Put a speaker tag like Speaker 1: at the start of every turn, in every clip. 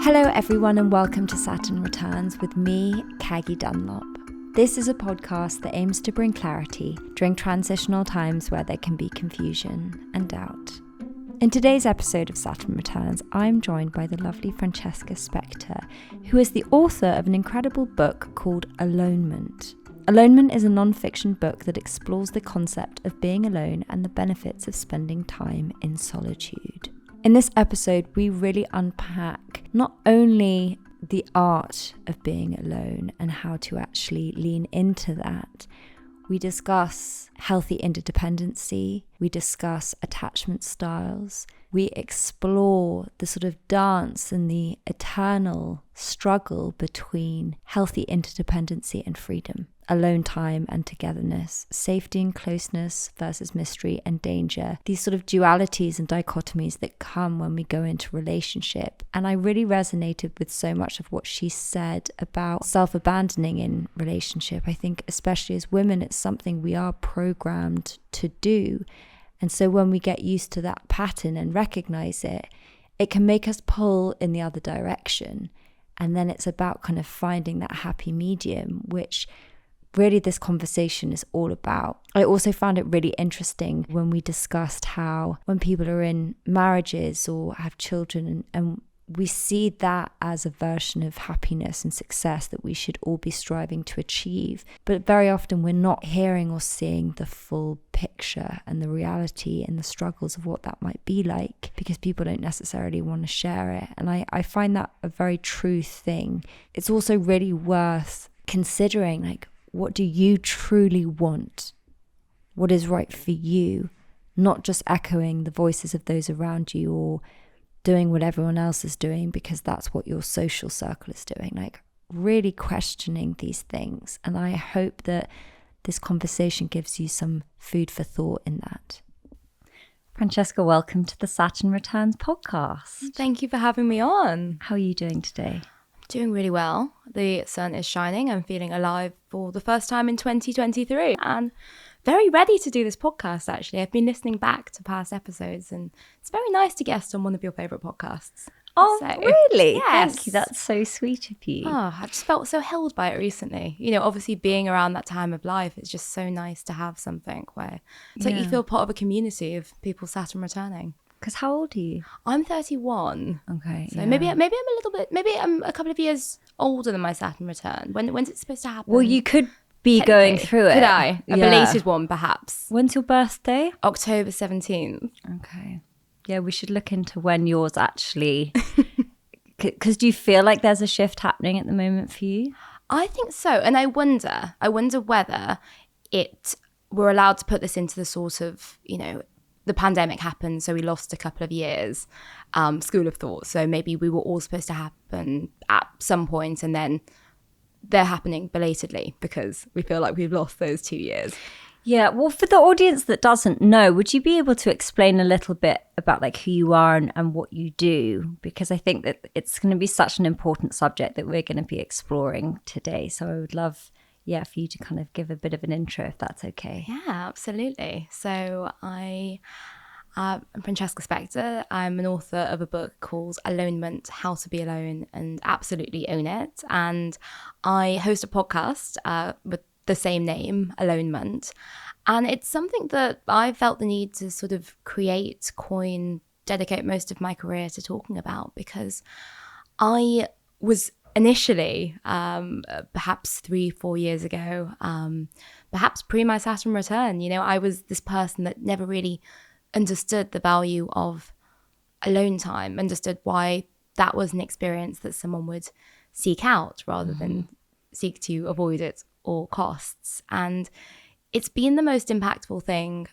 Speaker 1: Hello everyone and welcome to Saturn Returns with me, Caggie Dunlop. This is a podcast that aims to bring clarity during transitional times where there can be confusion and doubt. In today's episode of Saturn Returns, I'm joined by the lovely Francesca Specter, who is the author of an incredible book called Alonement. Alonement is a non-fiction book that explores the concept of being alone and the benefits of spending time in solitude. In this episode, we really unpack not only the art of being alone and how to actually lean into that. We discuss healthy interdependency, we discuss attachment styles, we explore the sort of dance and the eternal struggle between healthy interdependency and freedom, alone time and togetherness, safety and closeness versus mystery and danger, these sort of dualities and dichotomies that come when we go into relationship. And I really resonated with so much of what she said about self-abandoning in relationship. I think especially as women, it's something we are programmed to do. And so when we get used to that pattern and recognize it, it can make us pull in the other direction. And then it's about kind of finding that happy medium, which really this conversation is all about. I also found it really interesting when we discussed how when people are in marriages or have children and we see that as a version of happiness and success that we should all be striving to achieve. But very often we're not hearing or seeing the full picture and the reality and the struggles of what that might be like because people don't necessarily want to share it. And I find that a very true thing. It's also really worth considering, like, what do you truly want? What is right for you? Not just echoing the voices of those around you or doing what everyone else is doing because that's what your social circle is doing. Like, really questioning these things. And I hope that this conversation gives you some food for thought in that. Francesca, welcome to the Saturn Returns podcast.
Speaker 2: Thank you for having me on.
Speaker 1: How are you doing today?
Speaker 2: Doing really well. The sun is shining. I'm feeling alive for the first time in 2023 and very ready to do this podcast, actually. I've been listening back to past episodes and it's very nice to guest on one of your favourite podcasts.
Speaker 1: Oh, so, really?
Speaker 2: Yes.
Speaker 1: Thank you. That's so sweet of you.
Speaker 2: Oh, I just felt so held by it recently. You know, obviously being around that time of life, it's just so nice to have something where it's like you feel part of a community of people Saturn returning.
Speaker 1: Because how old are you?
Speaker 2: I'm 31.
Speaker 1: Okay.
Speaker 2: So maybe I'm a little bit, maybe I'm a couple of years older than my Saturn return. When's it supposed to happen?
Speaker 1: Well, you could be going through it.
Speaker 2: Could I? A belated one, perhaps.
Speaker 1: When's your birthday?
Speaker 2: October 17th.
Speaker 1: Okay. Yeah, we should look into when yours actually... Because do you feel like there's a shift happening at the moment for you?
Speaker 2: I think so. And I wonder whether we're allowed to put this into the sort of, you know, the pandemic happened, so we lost a couple of years, school of thought. So maybe we were all supposed to happen at some point and then they're happening belatedly because we feel like we've lost those 2 years.
Speaker 1: Yeah, well, for the audience that doesn't know, would you be able to explain a little bit about like who you are and what you do? Because I think that it's going to be such an important subject that we're going to be exploring today. So I would love, for you to kind of give a bit of an intro, if that's okay.
Speaker 2: Yeah, absolutely. So I'm Francesca Specter. I'm an author of a book called Alonement, How to Be Alone and Absolutely Own It. And I host a podcast with the same name, Alonement. And it's something that I felt the need to sort of create, coin, dedicate most of my career to talking about because I was initially, perhaps 3-4 years ago, perhaps pre my Saturn return, you know, I was this person that never really understood the value of alone time, understood why that was an experience that someone would seek out rather than seek to avoid at all costs. And it's been the most impactful thing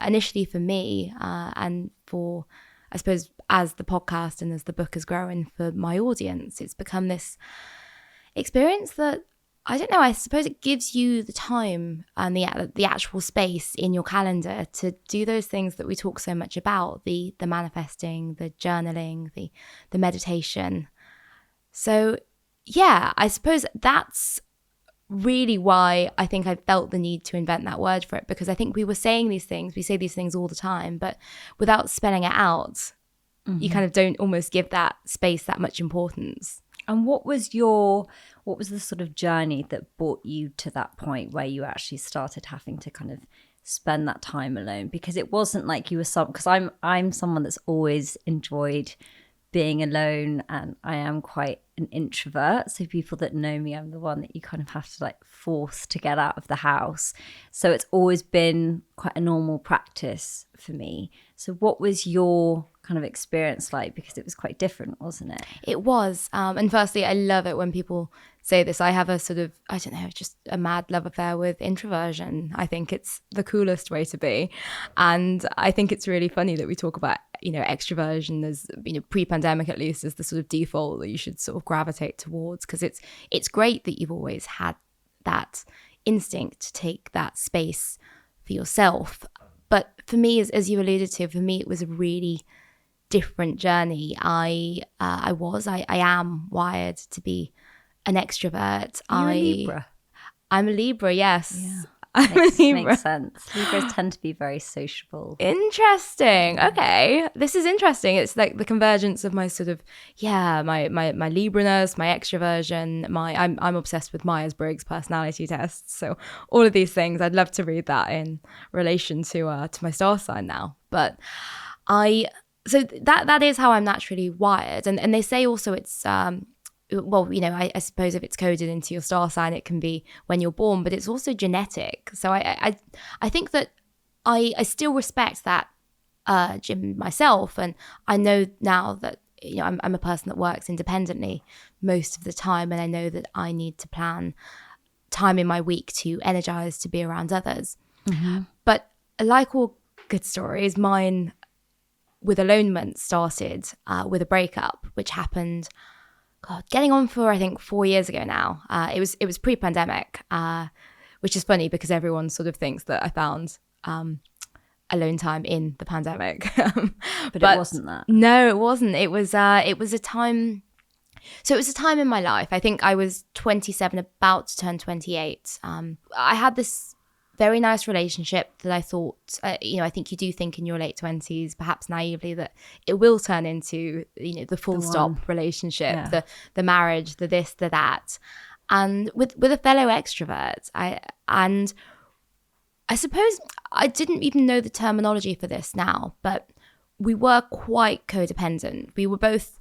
Speaker 2: initially for me and for, I suppose, as the podcast and as the book has grown for my audience. It's become this experience that, I don't know, I suppose it gives you the time and the actual space in your calendar to do those things that we talk so much about, the manifesting, the journaling, the meditation. So yeah, I suppose that's really why I think I felt the need to invent that word for it, because I think we say these things all the time, but without spelling it out, you kind of don't almost give that space that much importance.
Speaker 1: And what was the sort of journey that brought you to that point where you actually started having to kind of spend that time alone? Because it wasn't like you were because I'm someone that's always enjoyed being alone, and I am quite an introvert. So people that know me, I'm the one that you kind of have to like force to get out of the house. So it's always been quite a normal practice for me. So what was your kind of experience like? Because it was quite different, wasn't it?
Speaker 2: It was. And firstly, I love it when people say this. I have a sort of, I don't know, just a mad love affair with introversion. I think it's the coolest way to be. And I think it's really funny that we talk about, extroversion as, pre-pandemic at least, as the sort of default that you should sort of gravitate towards, because it's great that you've always had that instinct to take that space for yourself. But for me, as you alluded to, for me, it was a really different journey. I am wired to be an extrovert.
Speaker 1: You're a Libra.
Speaker 2: I'm a Libra, yes.
Speaker 1: Yeah.
Speaker 2: I'm a Libra.
Speaker 1: Makes sense. Libras tend to be very sociable.
Speaker 2: Interesting. Okay. This is interesting. It's like the convergence of my sort of, my Libra-ness, my extroversion, I'm obsessed with Myers-Briggs personality tests. So all of these things, I'd love to read that in relation to my star sign now. But so that is how I'm naturally wired. And they say also it's, I suppose if it's coded into your star sign, it can be when you're born, but it's also genetic. So I think that I still respect that urge in myself. And I know now that, I'm a person that works independently most of the time. And I know that I need to plan time in my week to energize, to be around others. Mm-hmm. But like all good stories, mine with Alonement started with a breakup, which happened, getting on for, I think, 4 years ago now. It was pre-pandemic, which is funny because everyone sort of thinks that I found alone time in the pandemic.
Speaker 1: But it wasn't that.
Speaker 2: No, it wasn't. It was a time. So it was a time in my life. I think I was 27, about to turn 28. I had this very nice relationship that I thought, I think you do think in your late 20s, perhaps naively, that it will turn into, the full stop relationship, the marriage, the this, the that. And with a fellow extrovert, I suppose I didn't even know the terminology for this now, but we were quite codependent. We were both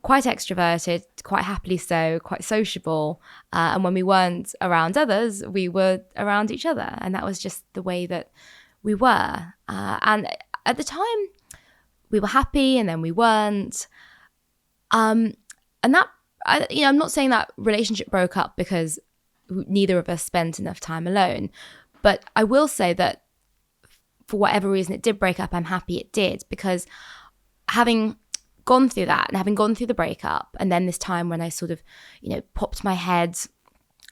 Speaker 2: quite extroverted, quite happily so, quite sociable. And when we weren't around others, we were around each other. And that was just the way that we were. And at the time, we were happy and then we weren't. And that, I'm not saying that relationship broke up because neither of us spent enough time alone. But I will say that for whatever reason it did break up, I'm happy it did, because having gone through that and having gone through the breakup, and then this time when I sort of, popped my head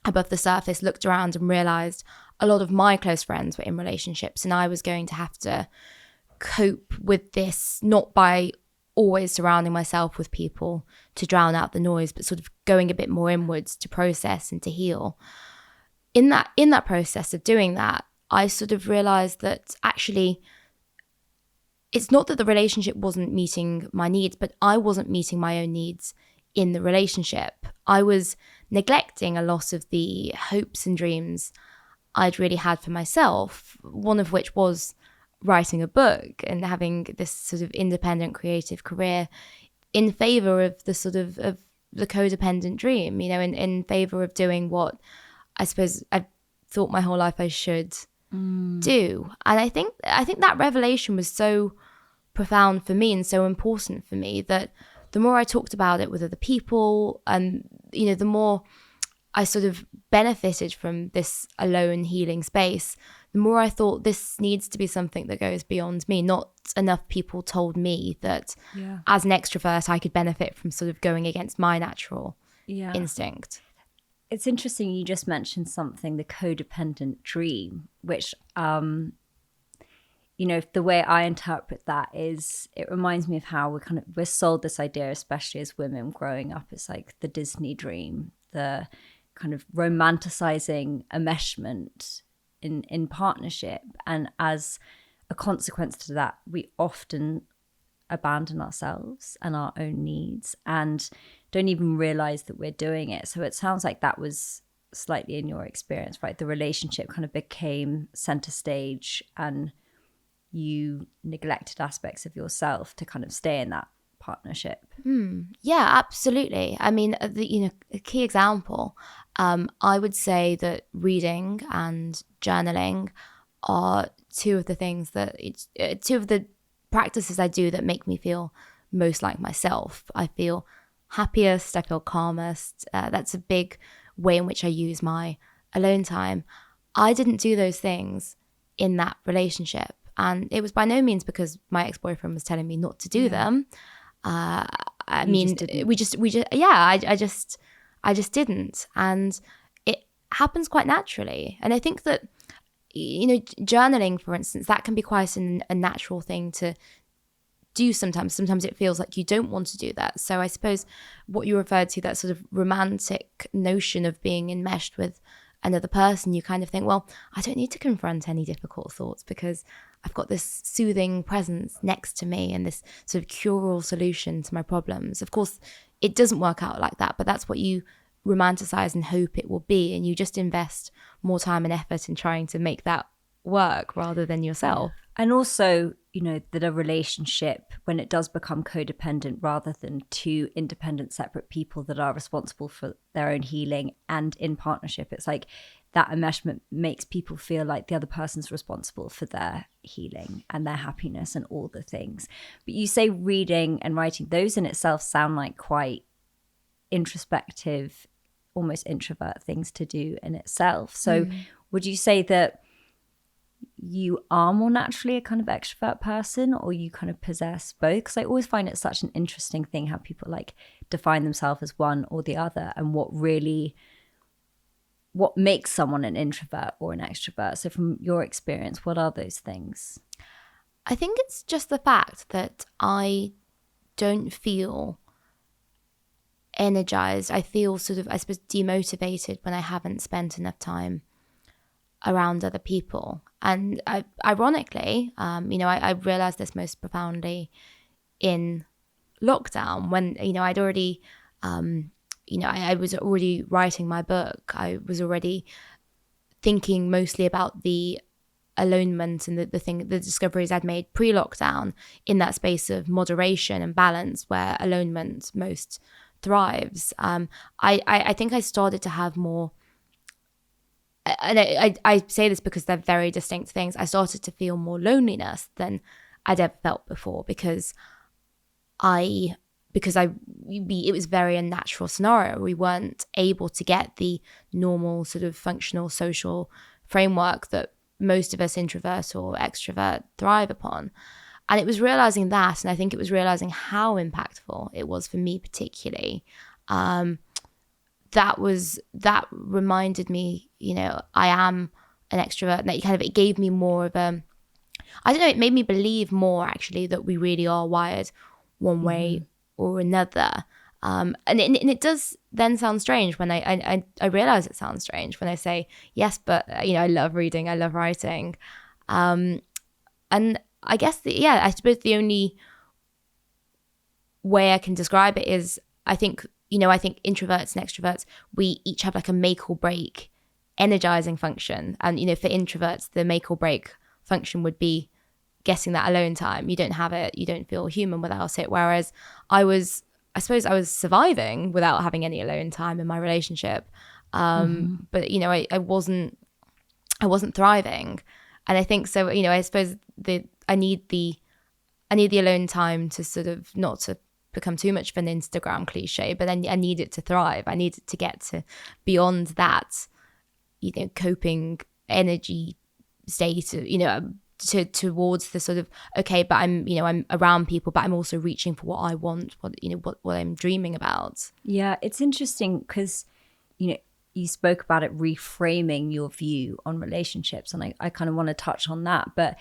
Speaker 2: above the surface, looked around and realized a lot of my close friends were in relationships, and I was going to have to cope with this, not by always surrounding myself with people to drown out the noise, but sort of going a bit more inwards to process and to heal. In that process of doing that, I sort of realized that actually it's not that the relationship wasn't meeting my needs, but I wasn't meeting my own needs in the relationship. I was neglecting a lot of the hopes and dreams I'd really had for myself, one of which was writing a book and having this sort of independent creative career, in favor of the sort of the codependent dream, in favor of doing what I suppose I've thought my whole life I should do. And I think that revelation was so profound for me and so important for me that the more I talked about it with other people, and the more I sort of benefited from this alone healing space, the more I thought this needs to be something that goes beyond me. Not enough people told me that as an extrovert I could benefit from sort of going against my natural instinct.
Speaker 1: It's interesting you just mentioned something, the codependent dream, which, the way I interpret that is it reminds me of how we're sold this idea, especially as women growing up. It's like the Disney dream, the kind of romanticizing enmeshment in partnership. And as a consequence to that, we often abandon ourselves and our own needs and don't even realize that we're doing it. So it sounds like that was slightly in your experience, right? The relationship kind of became center stage and you neglected aspects of yourself to kind of stay in that partnership.
Speaker 2: Yeah, absolutely. I mean, a key example, I would say that reading and journaling are two of the practices I do that make me feel most like myself. I feel happiest, I feel calmest. That's a big way in which I use my alone time. I didn't do those things in that relationship, and it was by no means because my ex-boyfriend was telling me not to do them. I just didn't, and it happens quite naturally. And I think that, journaling, for instance, that can be quite a natural thing to do sometimes. Sometimes it feels like you don't want to do that. So I suppose what you referred to, that sort of romantic notion of being enmeshed with another person, you kind of think, well, I don't need to confront any difficult thoughts because I've got this soothing presence next to me and this sort of cure-all solution to my problems. Of course, it doesn't work out like that, but that's what you romanticize and hope it will be. And you just invest more time and effort in trying to make that work rather than yourself.
Speaker 1: And also, that a relationship, when it does become codependent rather than two independent, separate people that are responsible for their own healing and in partnership, it's like that enmeshment makes people feel like the other person's responsible for their healing and their happiness and all the things. But you say reading and writing, those in itself sound like quite introspective, almost introvert things to do in itself. So would you say that you are more naturally a kind of extrovert person, or you kind of possess both? Because I always find it such an interesting thing how people like define themselves as one or the other, and what makes someone an introvert or an extrovert. So from your experience, what are those things?
Speaker 2: I think it's just the fact that I don't feel energized. I feel sort of, I suppose, demotivated when I haven't spent enough time around other people. And ironically, I realized this most profoundly in lockdown when, I'd already, I was already writing my book. I was already thinking mostly about the alonement and the discoveries I'd made pre-lockdown in that space of moderation and balance where alonement most thrives. I think I started to have more, and I say this because they're very distinct things. I started to feel more loneliness than I'd ever felt before because it was very unnatural scenario. We weren't able to get the normal sort of functional social framework that most of us introvert or extrovert thrive upon. And it was realizing that, and I think it was realizing how impactful it was for me particularly. That reminded me, I am an extrovert, and it gave me more of a, I don't know, it made me believe more actually that we really are wired one way or another. And it does then sound strange when I realize it sounds strange when I say, yes, but, I love reading, I love writing. And I guess, I suppose the only way I can describe it is, I think introverts and extroverts, we each have like a make or break energizing function. And, for introverts, the make or break function would be getting that alone time. You don't have it, you don't feel human without it. Whereas I suppose I was surviving without having any alone time in my relationship. But, I wasn't thriving. And I think so, I suppose I need the alone time to sort of not to become too much of an Instagram cliche, but then I need it to thrive. I need it to get to beyond that, coping energy state, towards the sort of, okay, but I'm around people, but I'm also reaching for what I want, what I'm dreaming about.
Speaker 1: Yeah, it's interesting because, you spoke about it reframing your view on relationships, and I kind of want to touch on that. But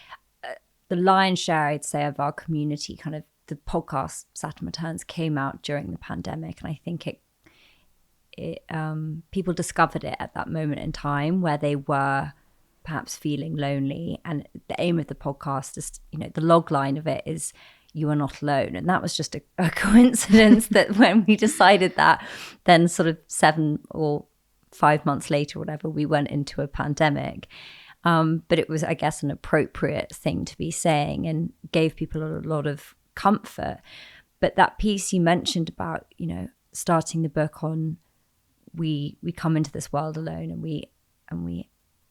Speaker 1: the lion's share, I'd say, of our community, kind of the podcast Saturn Returns came out during the pandemic, and I think people discovered it at that moment in time where they were perhaps feeling lonely. And the aim of the podcast is, the log line of it is, you are not alone. And that was just a coincidence that when we decided that, then sort of 7 or 5 months later, whatever, we went into a pandemic. But it was, I guess, an appropriate thing to be saying and gave people a lot of comfort. But that piece you mentioned about, starting the book on we come into this world alone and we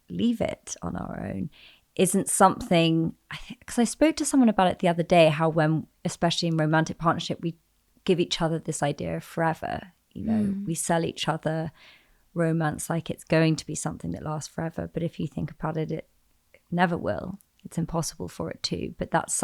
Speaker 1: leave it on our own isn't something, because I spoke to someone about it the other day, how when, especially in romantic partnership, we give each other this idea of forever, we sell each other romance like it's going to be something that lasts forever. But if you think about it, it never will. It's impossible for it to. But that's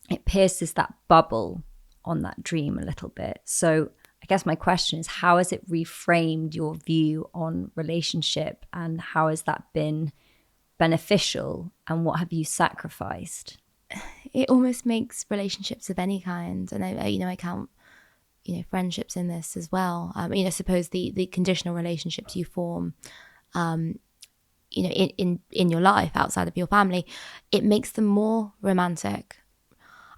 Speaker 1: it pierces that bubble on that dream a little bit. So I guess my question is, how has it reframed your view on relationship, and how has that been beneficial, and what have you sacrificed?
Speaker 2: It almost makes relationships of any kind, and I count friendships in this as well. I suppose the conditional relationships you form in your life outside of your family, it makes them more romantic.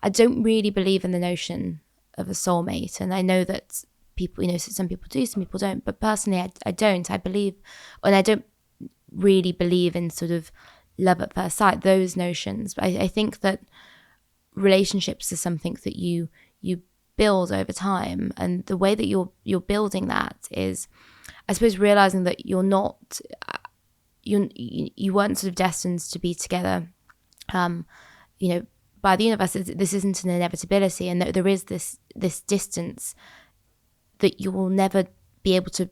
Speaker 2: I don't really believe in the notion of a soulmate, and I know that people, some people do, some people don't, but personally I don't. I believe, and I don't really believe in sort of love at first sight, those notions. But I think that relationships is something that you build over time, and the way that you're building that is, I suppose, realizing that you weren't sort of destined to be together by the universe. This isn't an inevitability, and there is this distance that you will never be able to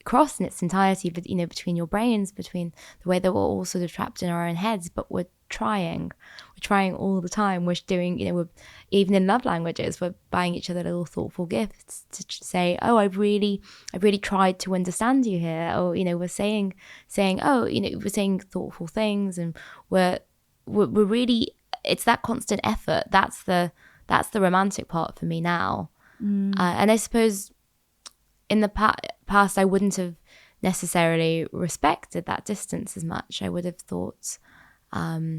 Speaker 2: cross in its entirety, but between your brains, between the way that we're all sort of trapped in our own heads, but we're trying all the time. We're doing, we're even in love languages, we're buying each other little thoughtful gifts to say, oh, I've really tried to understand you here. Or we're saying we're saying thoughtful things, and we're really, it's that constant effort. That's the romantic part for me now. And I suppose in the past I wouldn't have necessarily respected that distance as much. I would have thought, we're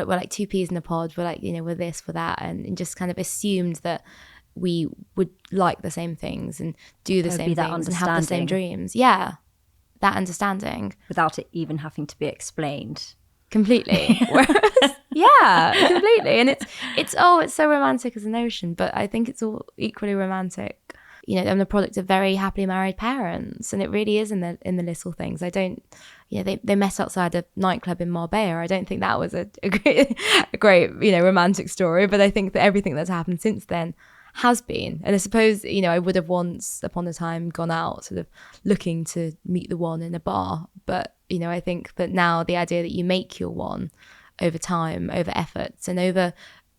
Speaker 2: like two peas in a pod. We're like, we're this, we're that, and just kind of assumed that we would like the same things and do the same things and have the same dreams. Yeah, that understanding
Speaker 1: without it even having to be explained.
Speaker 2: Completely. Whereas, yeah, completely. And it's so romantic as a notion, but I think it's all equally romantic. I'm the product of very happily married parents, and it really is in the little things. I don't, they met outside a nightclub in Marbella. I don't think that was a great romantic story, but I think that everything that's happened since then has been. And I suppose, I would have once upon a time gone out sort of looking to meet the one in a bar, but I think that now the idea that you make your one over time, over efforts, and over,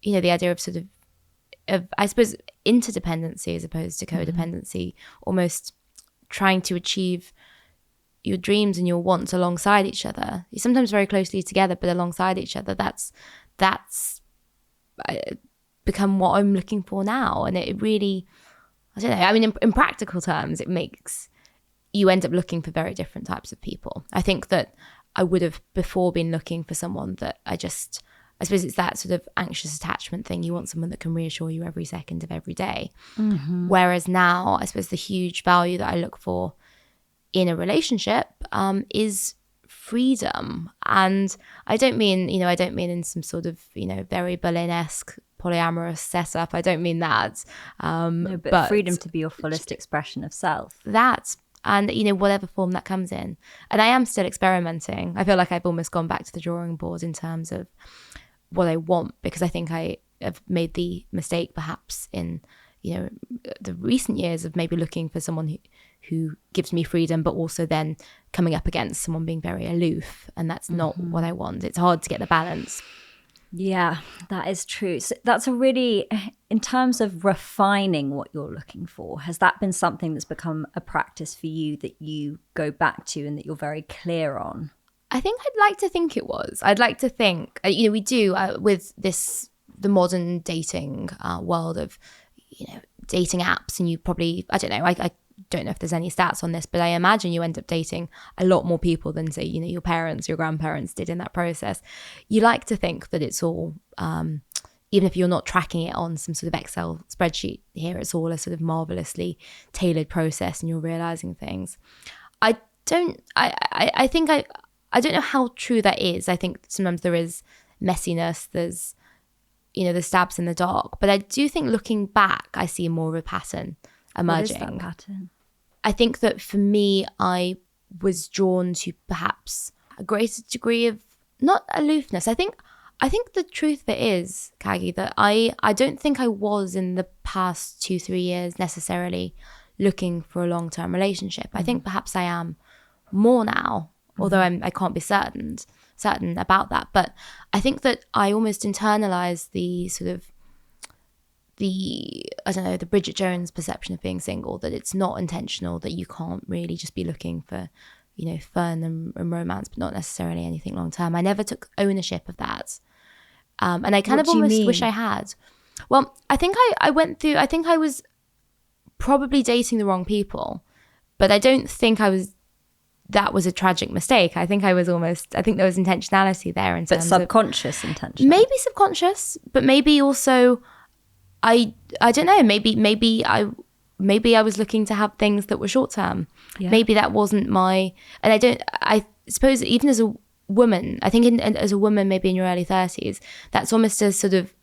Speaker 2: the idea of sort of, I suppose, interdependency as opposed to codependency, almost trying to achieve your dreams and your wants alongside each other. You're sometimes very closely together, but alongside each other. That's become what I'm looking for now. And it really, I don't know, I mean, in practical terms, it makes you end up looking for very different types of people. I think that I would have before been looking for someone that I suppose it's that sort of anxious attachment thing. You want someone that can reassure you every second of every day. Mm-hmm. Whereas now, I suppose the huge value that I look for in a relationship is freedom. And I don't mean in some sort of, very Berlin-esque polyamorous setup. I don't mean that.
Speaker 1: No, but freedom to be your fullest expression of self.
Speaker 2: That. And, whatever form that comes in. And I am still experimenting. I feel like I've almost gone back to the drawing board in terms of what I want, because I think I have made the mistake perhaps in, the recent years of maybe looking for someone who gives me freedom, but also then coming up against someone being very aloof. And that's not what I want. It's hard to get the balance.
Speaker 1: Yeah, that is true. So that's a really, in terms of refining what you're looking for, has that been something that's become a practice for you that you go back to and that you're very clear on?
Speaker 2: I think I'd like to think it was. I'd like to think, we do with the modern dating world of, dating apps, and you probably, I don't know, I don't know if there's any stats on this, but I imagine you end up dating a lot more people than, say, you know, your parents, your grandparents did in that process. You like to think that it's all, even if you're not tracking it on some sort of Excel spreadsheet here, it's all a sort of marvelously tailored process and you're realizing things. I don't know how true that is. I think sometimes there is messiness, there's, you know, the stabs in the dark, but I do think looking back, I see more of a pattern emerging.
Speaker 1: What is that pattern?
Speaker 2: I think that for me, I was drawn to perhaps a greater degree of not aloofness. I think the truth of it is, Caggie, that I don't think I was in the past 2-3 years necessarily looking for a long-term relationship. I think perhaps I am more now, although I can't be certain about that. But I think that I almost internalized the sort of the Bridget Jones perception of being single, that it's not intentional, that you can't really just be looking for, you know, fun and romance, but not necessarily anything long term. I never took ownership of that. And I kind of almost wish I had. Well, I think I was probably dating the wrong people, but I don't think that was a tragic mistake. I think there was intentionality there in terms of
Speaker 1: subconscious intention.
Speaker 2: Maybe subconscious, but maybe also I don't know, maybe I was looking to have things that were short term. Yeah. Maybe that wasn't I suppose even as a woman, I think as a woman, maybe in your early 30s, that's almost a sort of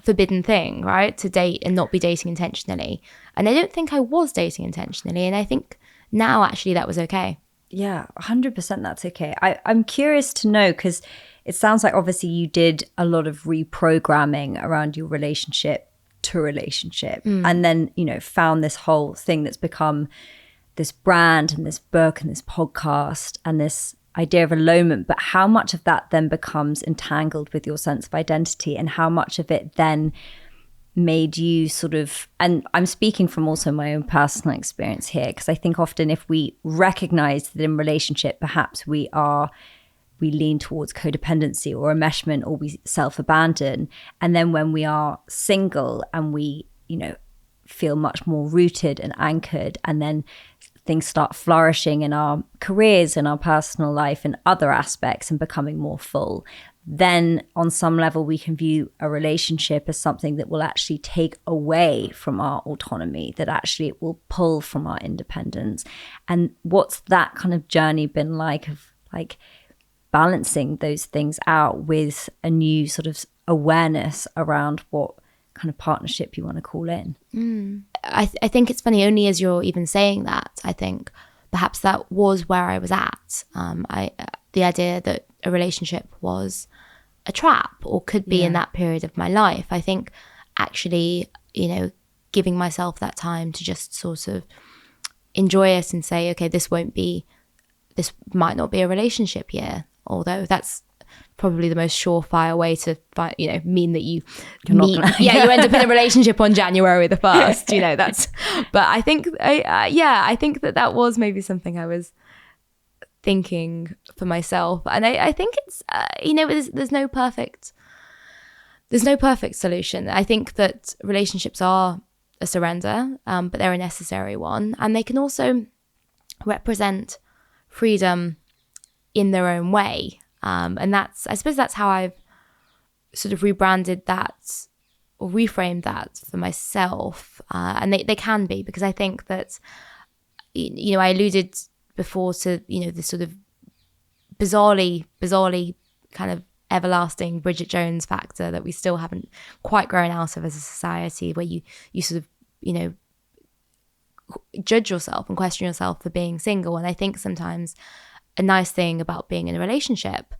Speaker 2: forbidden thing, right? To date and not be dating intentionally. And I don't think I was dating intentionally. And I think now actually that was okay.
Speaker 1: Yeah, 100% that's okay. I'm curious to know, because it sounds like obviously you did a lot of reprogramming around your relationship to relationship, and then, you know, found this whole thing that's become this brand and this book and this podcast and this idea of alonement. But how much of that then becomes entangled with your sense of identity, and how much of it then made you sort of, and I'm speaking from also my own personal experience here, because I think often if we recognize that in relationship, perhaps we lean towards codependency or enmeshment, or we self-abandon. And then when we are single and we, you know, feel much more rooted and anchored, and then things start flourishing in our careers, in our personal life, in other aspects, and becoming more full, then on some level we can view a relationship as something that will actually take away from our autonomy, that actually it will pull from our independence. And what's that kind of journey been like, of like balancing those things out with a new sort of awareness around what kind of partnership you want to call in?
Speaker 2: I think it's funny, only as you're even saying that, I think perhaps that was where I was at. The idea that a relationship was a trap, or could be in that period of my life. I think actually, you know, giving myself that time to just sort of enjoy it and say, okay, this might not be a relationship year, although that's probably the most surefire way to find, you know, mean that you you end up in a relationship on January the 1st, you know, that's, but I think, I think that was maybe something I was thinking for myself. And I think it's, you know, there's no perfect solution. I think that relationships are a surrender, but they're a necessary one. And they can also represent freedom in their own way. And I suppose that's how I've sort of rebranded that or reframed that for myself. And they can be, because I think that, you know, I alluded before to, you know, the sort of bizarrely kind of everlasting Bridget Jones factor that we still haven't quite grown out of as a society, where you sort of, you know, judge yourself and question yourself for being single. And I think sometimes a nice thing about being in a relationship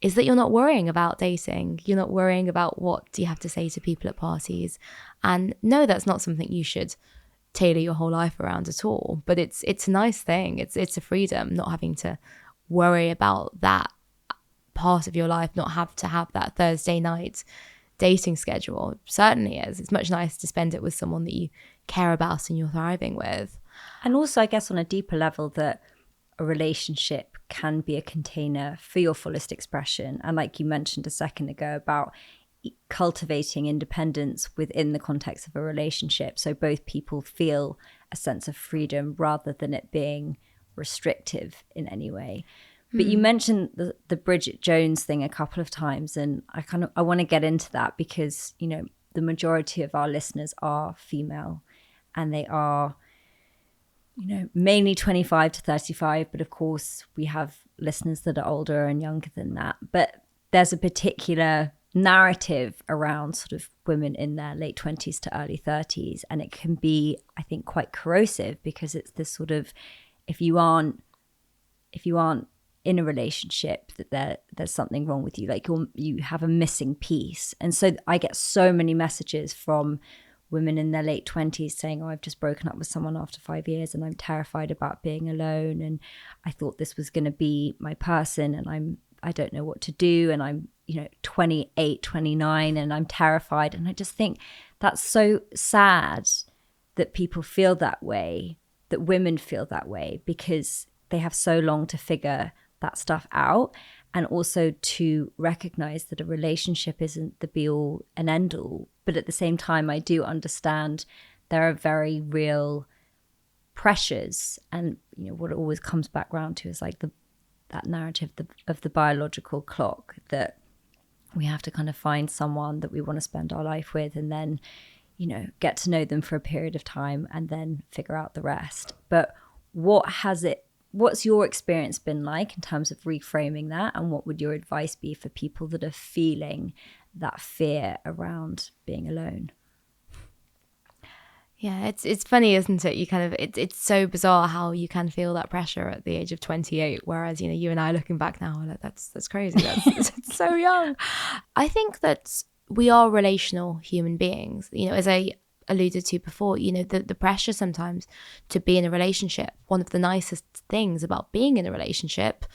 Speaker 2: is that you're not worrying about dating. You're not worrying about what do you have to say to people at parties. And no, that's not something you should tailor your whole life around at all. But it's a nice thing. It's a freedom, not having to worry about that part of your life, not have to have that Thursday night dating schedule. It certainly is. It's much nicer to spend it with someone that you care about and you're thriving with.
Speaker 1: And also, I guess on a deeper level, that a relationship can be a container for your fullest expression. And like you mentioned a second ago about cultivating independence within the context of a relationship, so both people feel a sense of freedom rather than it being restrictive in any way. But you mentioned the Bridget Jones thing a couple of times, and I want to get into that because, you know, the majority of our listeners are female, and they are, you know, mainly 25 to 35, but of course we have listeners that are older and younger than that. But there's a particular narrative around sort of women in their late 20s to early 30s, and it can be, I think, quite corrosive because it's this sort of, if you aren't in a relationship, that there's something wrong with you, like you have a missing piece. And so I get so many messages from women in their late 20s saying, oh, I've just broken up with someone after 5 years and I'm terrified about being alone, and I thought this was going to be my person, and I don't know what to do, and I'm, you know, 28, 29, and I'm terrified. And I just think that's so sad that people feel that way, that women feel that way, because they have so long to figure that stuff out, and also to recognize that a relationship isn't the be all and end all. But at the same time, I do understand there are very real pressures, and, you know, what it always comes back around to is like that narrative of the biological clock, that we have to kind of find someone that we want to spend our life with, and then, you know, get to know them for a period of time and then figure out the rest. But what's your experience been like in terms of reframing that, and what would your advice be for people that are feeling that fear around being alone?
Speaker 2: Yeah, it's funny, isn't it? You kind of, it's so bizarre how you can feel that pressure at the age of 28, whereas, you know, you and I looking back now, we're like, that's crazy. It's so young. I think that we are relational human beings. You know, as I alluded to before, you know, the pressure sometimes to be in a relationship. One of the nicest things about being in a relationship,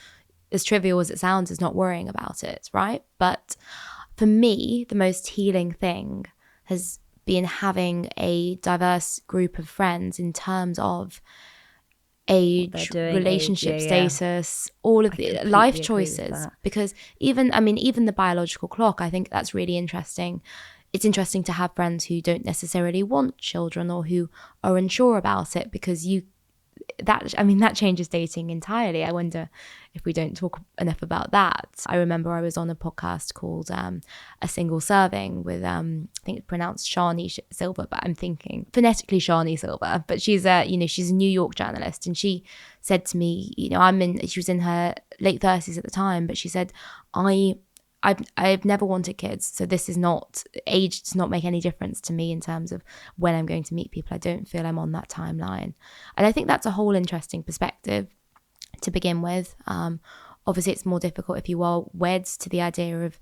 Speaker 2: as trivial as it sounds, is not worrying about it, right? But for me, the most healing thing has been having a diverse group of friends in terms of age, relationship status, all of the life choices. Because even the biological clock, I think that's really interesting. It's interesting to have friends who don't necessarily want children or who are unsure about it, because that changes dating entirely. I wonder if we don't talk enough about that. I remember I was on a podcast called A Single Serving with, I think it's pronounced Shani Silver, but I'm thinking phonetically Shani Silver. But she's a New York journalist, and she said to me, you know, she was in her late 30s at the time, but she said, I've never wanted kids, so age does not make any difference to me in terms of when I'm going to meet people. I don't feel I'm on that timeline. And I think that's a whole interesting perspective to begin with. Obviously, it's more difficult if you are wed to the idea of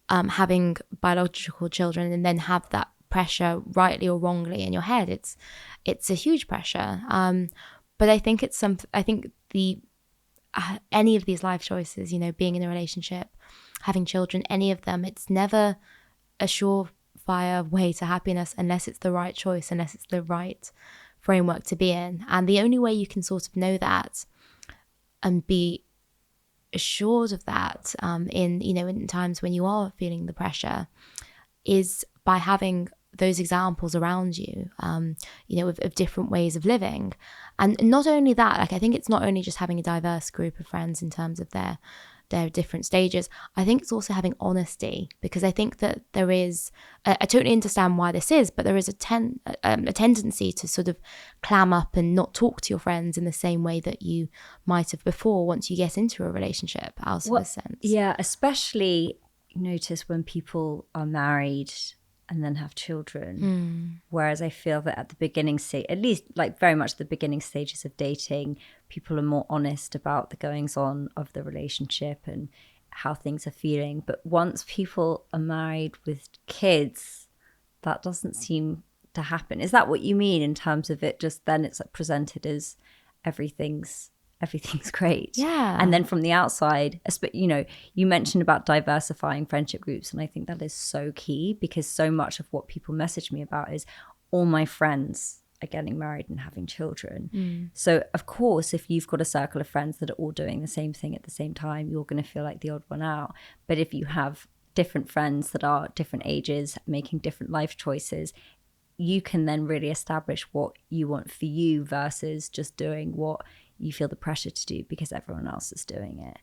Speaker 2: having biological children and then have that pressure, rightly or wrongly, in your head. It's a huge pressure. But I think any of these life choices, you know, being in a relationship, having children, any of them, it's never a surefire way to happiness unless it's the right choice, unless it's the right framework to be in. And the only way you can sort of know that and be assured of that in times when you are feeling the pressure is by having those examples around you, of different ways of living. And not only that, like, I think it's not only just having a diverse group of friends in terms of their different stages. I think it's also having honesty, because I think that there is, I totally understand why this is, but there is a tendency to sort of clam up and not talk to your friends in the same way that you might have before once you get into a relationship, out of a sense.
Speaker 1: Yeah, especially notice when people are married and then have children. Whereas I feel that at the beginning stage, at least like very much the beginning stages of dating, people are more honest about the goings on of the relationship and how things are feeling. But once people are married with kids, that doesn't seem to happen. Is that what you mean in terms of it just then it's like presented as everything's great?
Speaker 2: Yeah.
Speaker 1: And then from the outside, you know, you mentioned about diversifying friendship groups, and I think that is so key, because so much of what people message me about is all my friends are getting married and having children. So of course, if you've got a circle of friends that are all doing the same thing at the same time, you're going to feel like the odd one out. But if you have different friends that are different ages making different life choices, you can then really establish what you want for you versus just doing what you feel the pressure to do because everyone else is doing it.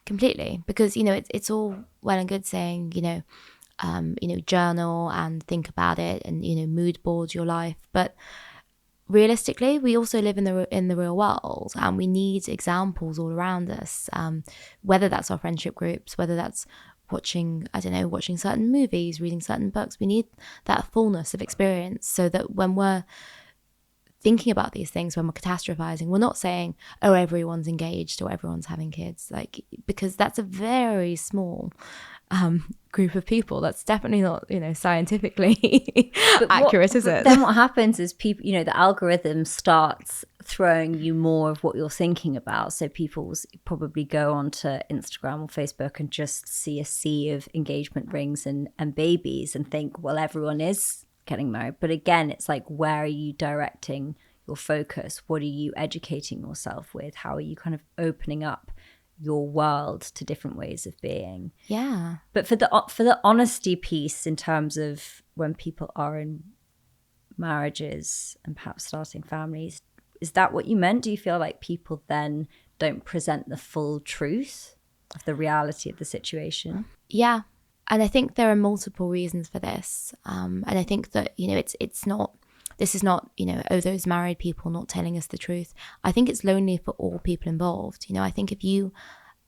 Speaker 2: Completely. Because, you know, it's all well and good saying, journal and think about it and, you know, mood board your life. But realistically, we also live in the real world, and we need examples all around us, whether that's our friendship groups, whether that's watching certain movies, reading certain books. We need that fullness of experience so that when we're thinking about these things, when we're catastrophizing, we're not saying, oh, everyone's engaged or everyone's having kids, like, because that's a very small group of people. That's definitely not, you know, scientifically accurate, is it?
Speaker 1: Then what happens is people, you know, the algorithm starts throwing you more of what you're thinking about. So people will probably go onto Instagram or Facebook and just see a sea of engagement rings and babies and think, well, everyone is getting married. But again, it's like, where are you directing your focus? What are you educating yourself with? How are you kind of opening up your world to different ways of being?
Speaker 2: Yeah.
Speaker 1: But for the honesty piece, in terms of when people are in marriages and perhaps starting families, is that what you meant? Do you feel like people then don't present the full truth of the reality of the situation?
Speaker 2: Yeah. And I think there are multiple reasons for this. And I think that, you know, this is not, you know, oh, those married people not telling us the truth. I think it's lonely for all people involved. You know, I think if you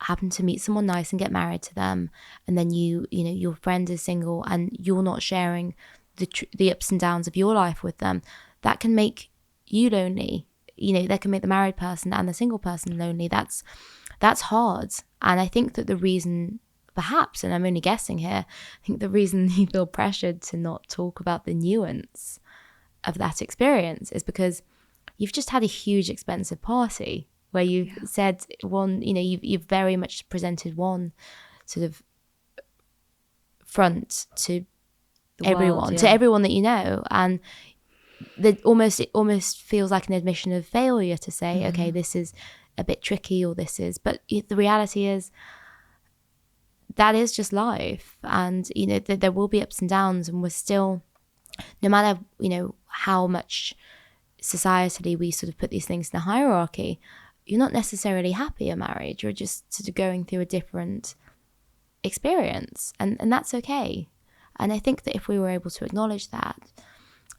Speaker 2: happen to meet someone nice and get married to them, and then you know, your friend is single and you're not sharing the ups and downs of your life with them, that can make you lonely. You know, that can make the married person and the single person lonely. That's hard. And I think that the reason, perhaps, and I'm only guessing here, I think the reason you feel pressured to not talk about the nuance of that experience is because you've just had a huge expensive party where you've said one, you know, you've very much presented one sort of front to everyone, to everyone that you know, and it almost feels like an admission of failure to say, okay, this is a bit tricky, or this is, but the reality is that is just life, and you know there will be ups and downs, and we're still, no matter, you know, how much societally we sort of put these things in a hierarchy, you're not necessarily happy or married. You're just sort of going through a different experience, and that's okay. And I think that if we were able to acknowledge that,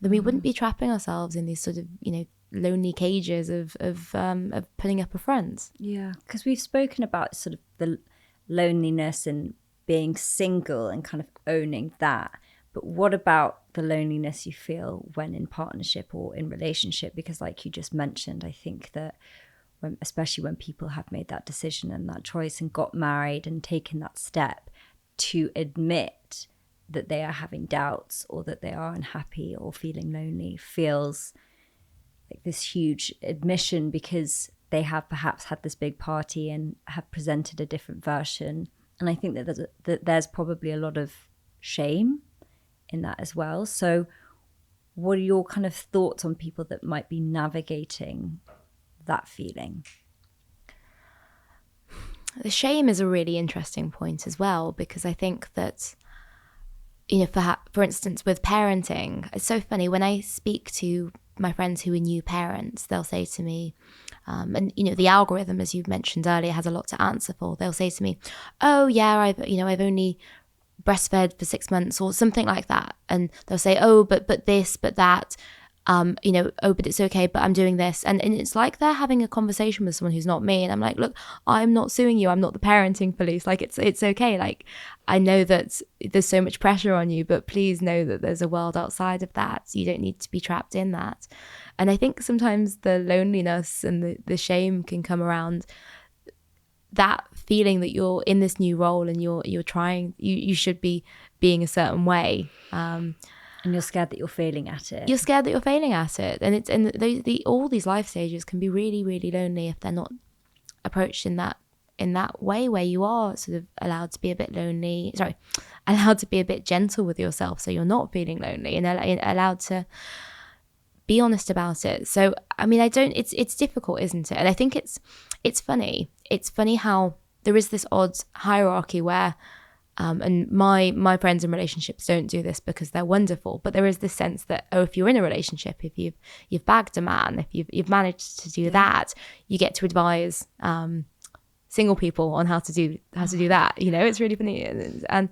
Speaker 2: then we wouldn't be trapping ourselves in these sort of, you know, lonely cages of putting up a front.
Speaker 1: Yeah, because we've spoken about sort of the loneliness and being single and kind of owning that. But what about the loneliness you feel when in partnership or in relationship? Because like you just mentioned, I think that especially when people have made that decision and that choice and got married and taken that step to admit that they are having doubts or that they are unhappy or feeling lonely, feels like this huge admission, because they have perhaps had this big party and have presented a different version. And I think that there's probably a lot of shame in that as well. So what are your kind of thoughts on people that might be navigating that feeling?
Speaker 2: The shame is a really interesting point as well, because I think that, you know, for instance, with parenting, it's so funny when I speak to my friends who are new parents, they'll say to me, and you know, the algorithm, as you mentioned earlier, has a lot to answer for. They'll say to me, oh yeah, I've only breastfed for 6 months or something like that, and they'll say, oh, but this, but that, you know, oh, but it's okay, but I'm doing this, and it's like they're having a conversation with someone who's not me, and I'm like, look, I'm not suing you, I'm not the parenting police, like it's okay, like I know that there's so much pressure on you, but please know that there's a world outside of that, so you don't need to be trapped in that. And I think sometimes the loneliness and the shame can come around that feeling that you're in this new role and you're trying, you should be being a certain way, and
Speaker 1: you're scared that you're failing at it.
Speaker 2: You're scared that you're failing at it. And it's all these life stages can be really, really lonely if they're not approached in that way, where you are sort of allowed to be a bit allowed to be a bit gentle with yourself, so you're not feeling lonely, and allowed to be honest about it. So I mean, it's difficult, isn't it? And I think it's funny how there is this odd hierarchy where And my friends in relationships don't do this because they're wonderful, but there is this sense that, oh, if you're in a relationship, if you've bagged a man, if you've managed to do that, you get to advise single people on how to do that. It's really funny, I'm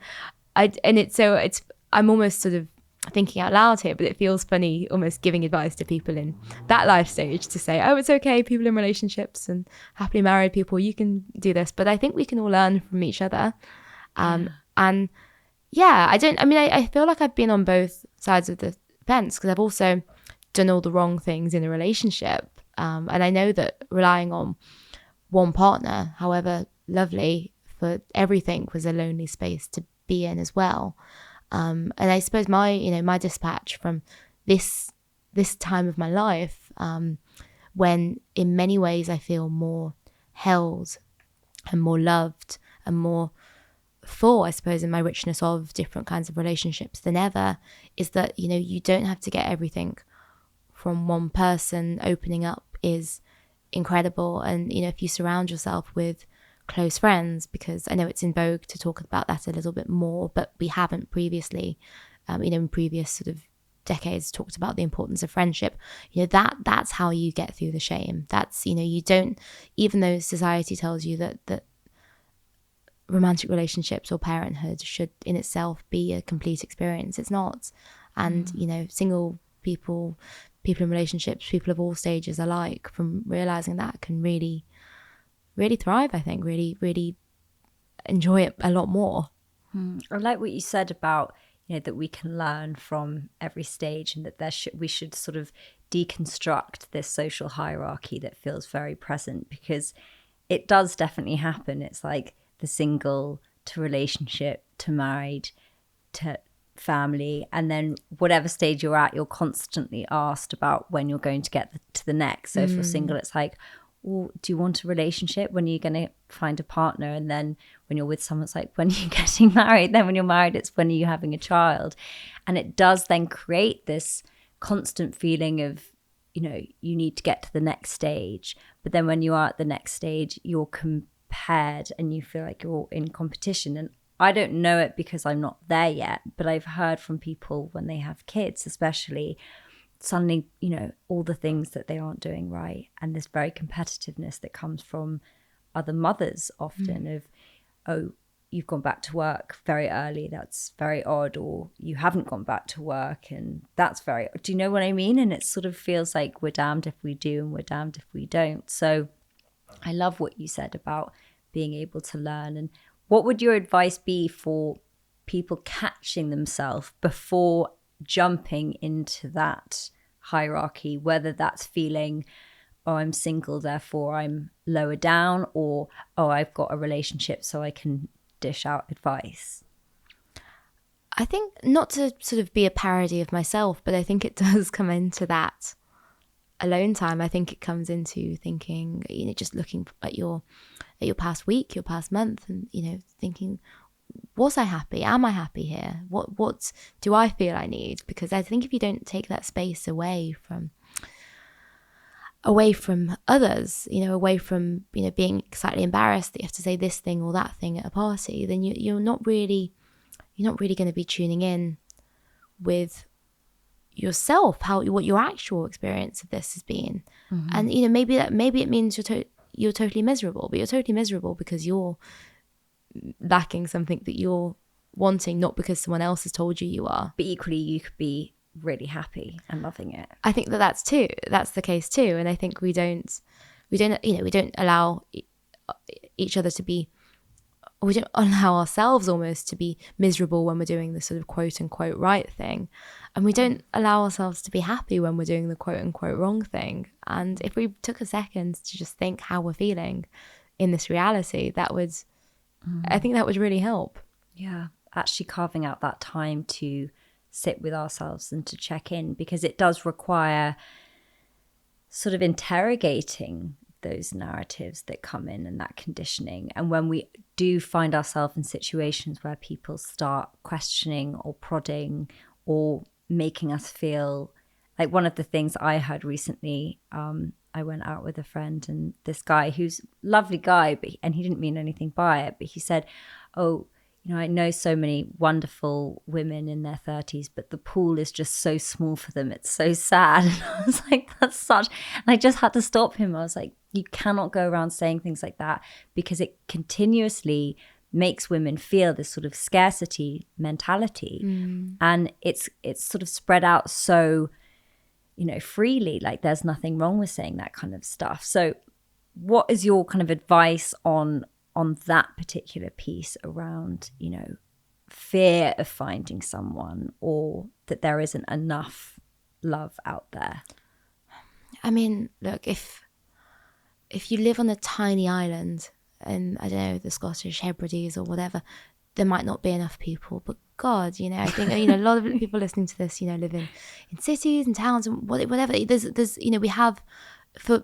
Speaker 2: almost sort of thinking out loud here, but it feels funny almost giving advice to people in that life stage to say, oh, it's okay, people in relationships and happily married people, you can do this. But I think we can all learn from each other. And I feel like I've been on both sides of the fence, because I've also done all the wrong things in a relationship. And I know that relying on one partner, however lovely, for everything was a lonely space to be in as well. And I suppose my dispatch from this time of my life, when in many ways I feel more held and more loved and more full, I suppose, in my richness of different kinds of relationships than ever, is that, you don't have to get everything from one person. Opening up is incredible. And, if you surround yourself with close friends, because I know it's in vogue to talk about that a little bit more, but we haven't previously, in previous sort of decades, talked about the importance of friendship. That's how you get through the shame. That's, you don't, even though society tells you that romantic relationships or parenthood should in itself be a complete experience, it's not. And single people in relationships, people of all stages alike, from realizing that, can really thrive, I think, really enjoy it a lot more.
Speaker 3: I like what you said about, that we can learn from every stage, and that we should sort of deconstruct this social hierarchy that feels very present, because it does definitely happen. It's like the single to relationship to married to family, and then whatever stage you're at, you're constantly asked about when you're going to get to the next. So if you're single, it's like, well, do you want a relationship? When are you going to find a partner? And then when you're with someone, it's like, when are you getting married? Then when you're married, it's when are you having a child? And it does then create this constant feeling of, you need to get to the next stage. But then when you are at the next stage, you're compared and you feel like you're in competition. And I don't know it because I'm not there yet, but I've heard from people when they have kids, especially, suddenly, all the things that they aren't doing right, and this very competitiveness that comes from other mothers often of, oh, you've gone back to work very early, that's very odd, or you haven't gone back to work, and that's very, do you know what I mean? And it sort of feels like we're damned if we do and we're damned if we don't. So I love what you said about being able to learn. And what would your advice be for people catching themselves before jumping into that hierarchy, whether that's feeling, oh, I'm single, therefore I'm lower down, or, oh, I've got a relationship so I can dish out advice?
Speaker 2: I think, not to sort of be a parody of myself, but I think it does come into that alone time. I think it comes into thinking, just looking at your past week, your past month, and, thinking, was I happy? Am I happy here? What do I feel I need? Because I think if you don't take that space away from others, away from, being slightly embarrassed that you have to say this thing or that thing at a party, then you're not really going to be tuning in with yourself, what your actual experience of this has been. And maybe it means you're totally miserable, but you're totally miserable because you're lacking something that you're wanting, not because someone else has told you you are.
Speaker 3: But equally, you could be really happy and loving it.
Speaker 2: I think that's the case too. And I think we don't allow each other to be, we don't allow ourselves almost to be miserable when we're doing the sort of quote unquote right thing, and we don't allow ourselves to be happy when we're doing the quote unquote wrong thing. And if we took a second to just think how we're feeling in this reality, I think that would really help.
Speaker 3: Yeah, actually carving out that time to sit with ourselves and to check in, because it does require sort of interrogating those narratives that come in and that conditioning. And when we do find ourselves in situations where people start questioning or prodding or making us feel like, one of the things I heard recently, I went out with a friend, and this guy, who's a lovely guy, and he didn't mean anything by it, but he said, oh, I know so many wonderful women in their 30s, but the pool is just so small for them. It's so sad. And I was like, that's such, and I just had to stop him. I was like, you cannot go around saying things like that, because it continuously makes women feel this sort of scarcity mentality. And it's sort of spread out so, freely, like there's nothing wrong with saying that kind of stuff. So what is your kind of advice on that particular piece around, fear of finding someone, or that there isn't enough love out there?
Speaker 2: I mean, look, if you live on a tiny island in, I don't know, the Scottish Hebrides or whatever, there might not be enough people. But God, I think, a lot of people listening to this, live in cities and towns and whatever. There's we have, for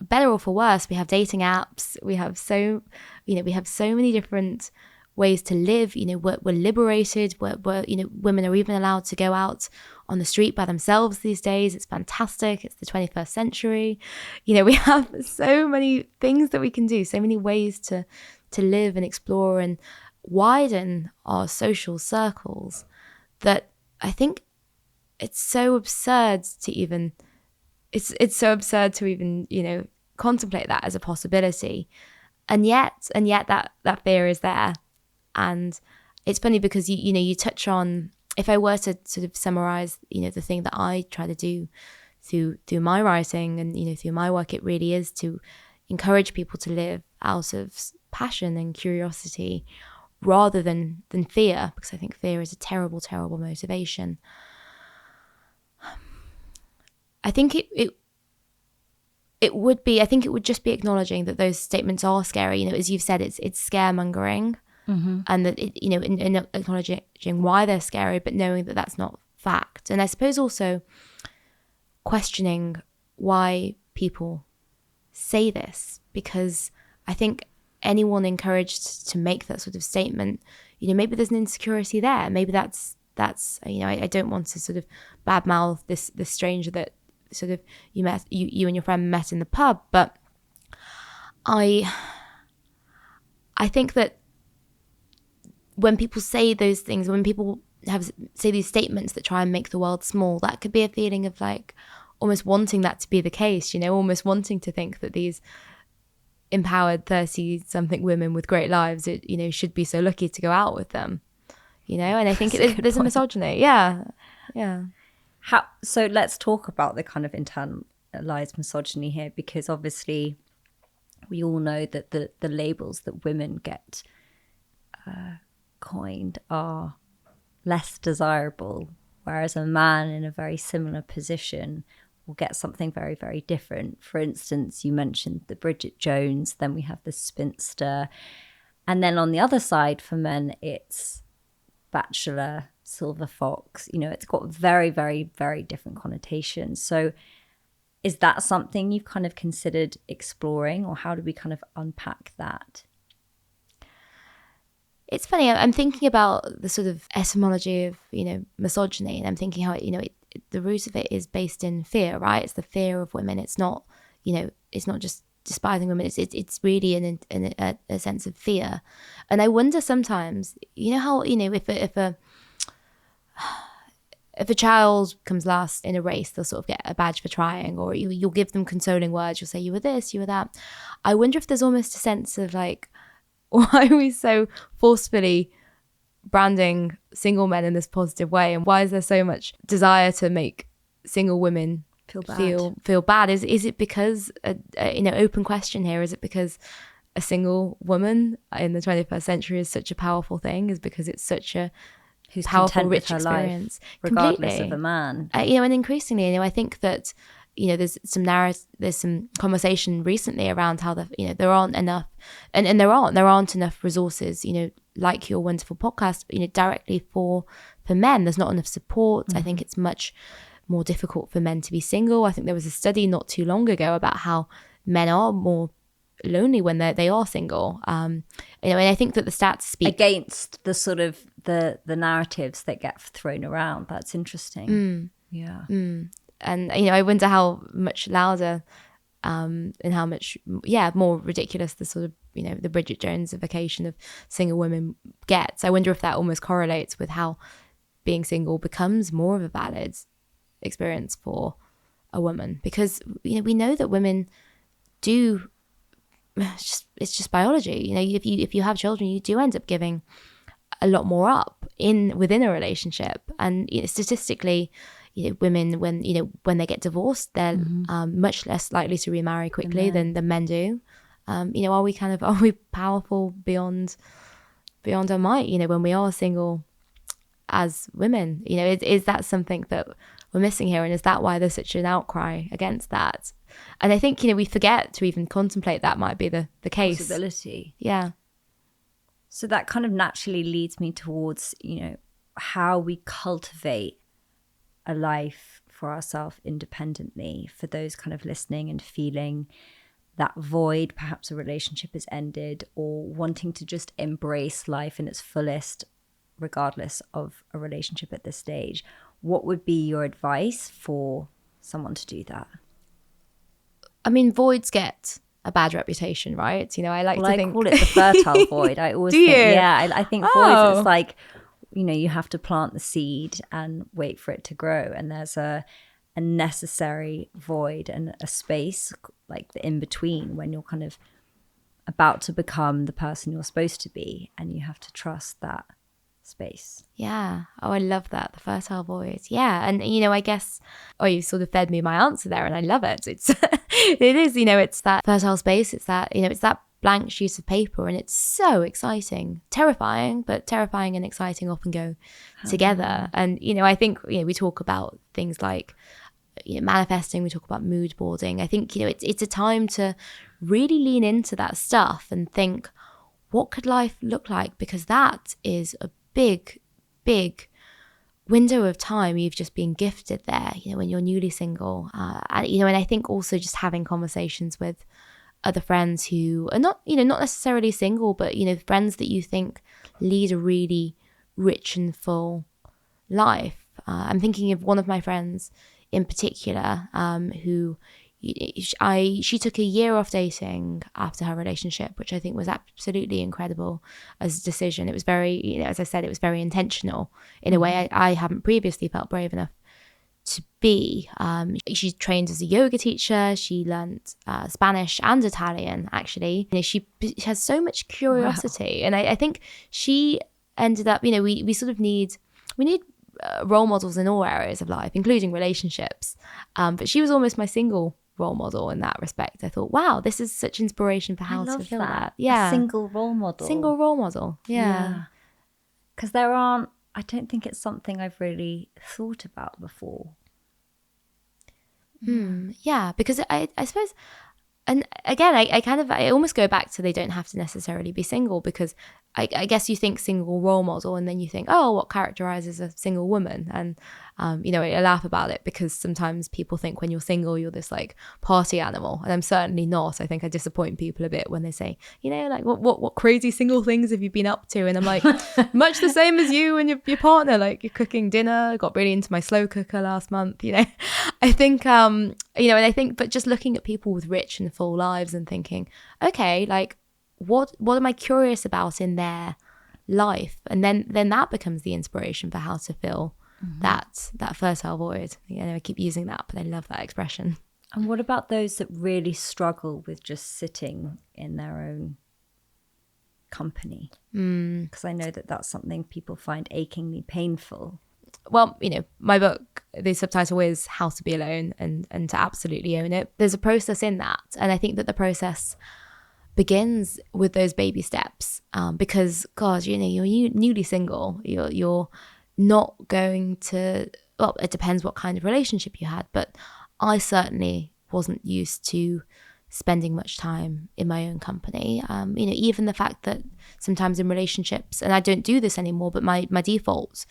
Speaker 2: better or for worse, we have dating apps. We have so many different ways to live. We're liberated. We're women are even allowed to go out on the street by themselves these days. It's fantastic. It's the 21st century. We have so many things that we can do, so many ways to live and explore and widen our social circles, that I think it's so absurd to even contemplate that as a possibility. And yet that fear is there. And it's funny because you touch on, if I were to sort of summarize, the thing that I try to do through my writing and, through my work, it really is to encourage people to live out of passion and curiosity rather than fear, because I think fear is a terrible, terrible motivation. I think it would just be acknowledging that those statements are scary. As you've said, it's scaremongering, and that in acknowledging why they're scary, but knowing that that's not fact. And I suppose also questioning why people say this, because I think anyone encouraged to make that sort of statement, maybe there's an insecurity there. Maybe that's I don't want to sort of badmouth this stranger that sort of you and your friend met in the pub, but I think that when people say those things, when people say these statements that try and make the world small, that could be a feeling of like almost wanting that to be the case, almost wanting to think that these empowered 30-something women with great lives, should be so lucky to go out with them, and I think there's a misogyny. Yeah.
Speaker 3: So let's talk about the kind of internalized misogyny here, because obviously we all know that the labels that women get coined are less desirable, whereas a man in a very similar position will get something very, very different. For instance, you mentioned the Bridget Jones, then we have the spinster, and then on the other side for men it's bachelor, silver fox. It's got very, very, very different connotations. So is that something you've kind of considered exploring, or how do we kind of unpack that?
Speaker 2: It's funny, I'm thinking about the sort of etymology of misogyny, and I'm thinking how the root of it is based in fear, right? It's the fear of women. It's not it's not just despising women. It's really a sense of fear. And I wonder sometimes, how if a child comes last in a race, they'll sort of get a badge for trying, or you'll give them consoling words. You'll say, you were this, you were that. I wonder if there's almost a sense of like, why are we so forcefully branding single men in this positive way, and why is there so much desire to make single women feel bad? Is it because open question here, is it because a single woman in the 21st century is such a powerful thing? Is because it's such a
Speaker 3: who's
Speaker 2: powerful,
Speaker 3: content
Speaker 2: rich
Speaker 3: with her
Speaker 2: experience,
Speaker 3: life, regardless
Speaker 2: completely.
Speaker 3: of a man.
Speaker 2: And increasingly, I think that there's some conversation recently around how there aren't enough, and there aren't enough resources, like your wonderful podcast, directly for men. There's not enough support. I think it's much more difficult for men to be single. I think there was a study not too long ago about how men are more lonely when they are single. And I think that the stats speak
Speaker 3: against the sort of the narratives that get thrown around. That's interesting. Yeah.
Speaker 2: And I wonder how much louder and how much more ridiculous the sort of the Bridget Jones-ification of single women gets. I wonder if that almost correlates with how being single becomes more of a valid experience for a woman, because we know that women do, it's just biology. If you have children, you do end up giving a lot more up within a relationship, and statistically, women when they get divorced, they're much less likely to remarry quickly than men do. Are we powerful beyond our might? When we are single as women, is that something that we're missing here, and is that why there's such an outcry against that? And I think we forget to even contemplate that might be the case.
Speaker 3: Possibility.
Speaker 2: Yeah.
Speaker 3: So that kind of naturally leads me towards, how we cultivate a life for ourselves independently, for those kind of listening and feeling that void, perhaps a relationship has ended, or wanting to just embrace life in its fullest, regardless of a relationship at this stage. What would be your advice for someone to do that?
Speaker 2: I mean, voids get a bad reputation, right? I like to think...
Speaker 3: I call it the fertile void. I always
Speaker 2: think,
Speaker 3: I think voids, it's like, you have to plant the seed and wait for it to grow. And there's a necessary void and a space, like the in-between, when you're kind of about to become the person you're supposed to be, and you have to trust that space.
Speaker 2: Yeah. Oh, I love that. The fertile void. Yeah. And, I guess, you sort of fed me my answer there, and I love it. It is, it's that fertile space. It's that, it's that blank sheet of paper, and it's so exciting, terrifying, but terrifying and exciting often go together. And, I think, we talk about things like, manifesting, we talk about mood boarding. I think, it's a time to really lean into that stuff and think, what could life look like? Because that is a big window of time you've just been gifted there, when you're newly single. And I think also just having conversations with other friends who are not necessarily single, but, friends that you think lead a really rich and full life. I'm thinking of one of my friends in particular, who she took a year off dating after her relationship, which I think was absolutely incredible as a decision. It was very, as I said, it was very intentional in a way I haven't previously felt brave enough to be. She trained as a yoga teacher. She learned Spanish and Italian, actually. She has so much curiosity. Wow. And I think she ended up, we sort of need role models in all areas of life, including relationships. But she was almost my single role model in that respect. I thought, wow, this is such inspiration for how to feel that. Yeah.
Speaker 3: A single role model.
Speaker 2: Yeah.
Speaker 3: Because I don't think it's something I've really thought about before.
Speaker 2: Yeah, because I suppose, and again, I almost go back to they don't have to necessarily be single, because I guess you think single role model and then you think, oh, what characterizes a single woman? And, I laugh about it because sometimes people think when you're single, you're this like party animal. And I'm certainly not. I think I disappoint people a bit when they say, like what crazy single things have you been up to? And I'm like, much the same as you and your partner, like you're cooking dinner, got really into my slow cooker last month, I think, and I think, but just looking at people with rich and full lives and thinking, okay, like, what am I curious about in their life? And then that becomes the inspiration for how to fill that fertile void. I keep using that, but I love that expression.
Speaker 3: And what about those that really struggle with just sitting in their own company? Because I know that that's something people find achingly painful.
Speaker 2: Well, my book, the subtitle is How to Be Alone, and to absolutely own it. There's a process in that. And I think that the process begins with those baby steps, because God, you're newly single, you're not going to, well, it depends what kind of relationship you had, but I certainly wasn't used to spending much time in my own company. Even the fact that sometimes in relationships, and I don't do this anymore, but my default